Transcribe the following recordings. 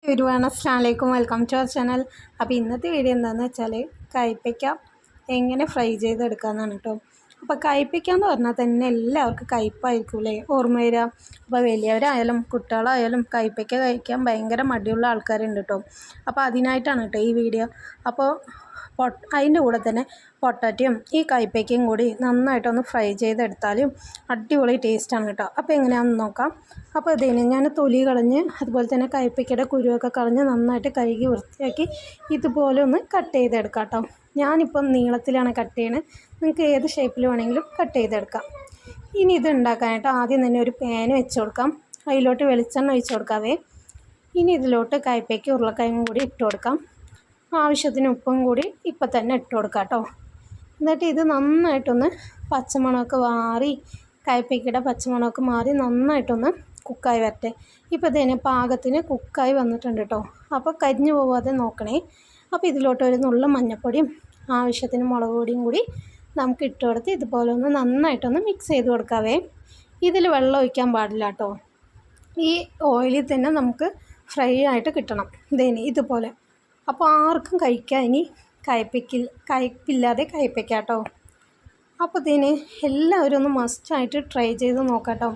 Everyone അസ്സലാമു welcome to our channel. അപ്പോൾ ഇന്നത്തെ വീഡിയോ എന്താണെന്ന് വെച്ചാൽ കയ്പ്പയ്ക്ക എങ്ങനെ ഫ്രൈ ചെയ്തെടുക്കാമെന്നാണ് കേട്ടോ. അപ്പോൾ കയ്പ്പയ്ക്ക എന്ന് പറഞ്ഞാൽ തന്നെ എല്ലാവർക്കും കയ്പ്പായിരിക്കൂലേ ഓർമ്മ വരിക. അപ്പോൾ വലിയവരായാലും കുട്ടികളായാലും കയ്പ്പയ്ക്ക കഴിക്കാൻ ഭയങ്കര മടിയുള്ള ആൾക്കാരുണ്ട് കേട്ടോ. അപ്പോൾ അതിനായിട്ടാണ് കേട്ടോ ഈ വീഡിയോ. അപ്പോൾ അതിൻ്റെ കൂടെ തന്നെ പൊട്ടാറ്റയും ഈ കയ്പ്പയ്ക്കയും കൂടി നന്നായിട്ടൊന്ന് ഫ്രൈ ചെയ്തെടുത്താലും അടിപൊളി ടേസ്റ്റാണ് കേട്ടോ. അപ്പോൾ എങ്ങനെയാണെന്ന് നോക്കാം. അപ്പോൾ ഇതിന് ഞാൻ തൊലി കളഞ്ഞ് അതുപോലെ തന്നെ കയ്പ്പയ്ക്കയുടെ കുരുവൊക്കെ കളഞ്ഞ് നന്നായിട്ട് കഴുകി വൃത്തിയാക്കി ഇതുപോലെ ഒന്ന് കട്ട് ചെയ്തെടുക്കാം കേട്ടോ. ഞാനിപ്പം നീളത്തിലാണ് കട്ട് ചെയ്യണത്. നിങ്ങൾക്ക് ഏത് ഷേപ്പിൽ വേണമെങ്കിലും കട്ട് ചെയ്തെടുക്കാം. ഇനി ഇത് ഉണ്ടാക്കാനായിട്ട് ആദ്യം തന്നെ ഒരു പാൻ വെച്ച് കൊടുക്കാം. അതിലോട്ട് വെളിച്ചെണ്ണ ഒഴിച്ച് കൊടുക്കാവേ. ഇനി ഇതിലോട്ട് കയ്പ്പയ്ക്ക് ഉരുളക്കിഴങ്ങും കൂടി ഇട്ട് കൊടുക്കാം. ആവശ്യത്തിന് ഉപ്പും കൂടി ഇപ്പം തന്നെ ഇട്ട് കൊടുക്കാം കേട്ടോ. എന്നിട്ട് ഇത് നന്നായിട്ടൊന്ന് പച്ചമണമൊക്കെ മാറി കയ്പ്പയ്ക്കയുടെ പച്ചമണമൊക്കെ മാറി നന്നായിട്ടൊന്ന് കുക്കായി വരട്ടെ. ഇപ്പോൾ ഇതിന് പാകത്തിന് കുക്കായി വന്നിട്ടുണ്ട് കേട്ടോ. അപ്പോൾ കരിഞ്ഞു പോകാതെ നോക്കണേ. അപ്പോൾ ഇതിലോട്ട് ഒരു നുള്ള മഞ്ഞൾപ്പൊടിയും ആവശ്യത്തിന് മുളക് പൊടിയും കൂടി നമുക്ക് ഇട്ട് കൊടുത്ത് ഇതുപോലെ ഒന്ന് നന്നായിട്ടൊന്ന് മിക്സ് ചെയ്ത് കൊടുക്കാവേ. ഇതിൽ വെള്ളം ഒഴിക്കാൻ പാടില്ല കേട്ടോ. ഈ ഓയിലിൽ തന്നെ നമുക്ക് ഫ്രൈ ആയിട്ട് കിട്ടണം. ഇതുപോലെ. അപ്പോൾ ആർക്കും കഴിക്കാം. ഇനി കയ്പ്പില്ലാതെ കയ്പ്പയ്ക്ക കേട്ടോ. അപ്പോൾ എല്ലാവരും ഒന്ന് മസ്റ്റായിട്ട് ട്രൈ ചെയ്ത് നോക്കാം കേട്ടോ.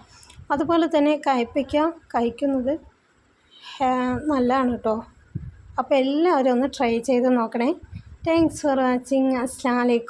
അതുപോലെ തന്നെ കയ്പ്പയ്ക്ക കഴിക്കുന്നത് നല്ലതാണ് കേട്ടോ. അപ്പോൾ എല്ലാവരും ഒന്ന് ട്രൈ ചെയ്ത് നോക്കണേ. Thanks for watching. അസ്സലാമു അലൈക്കും.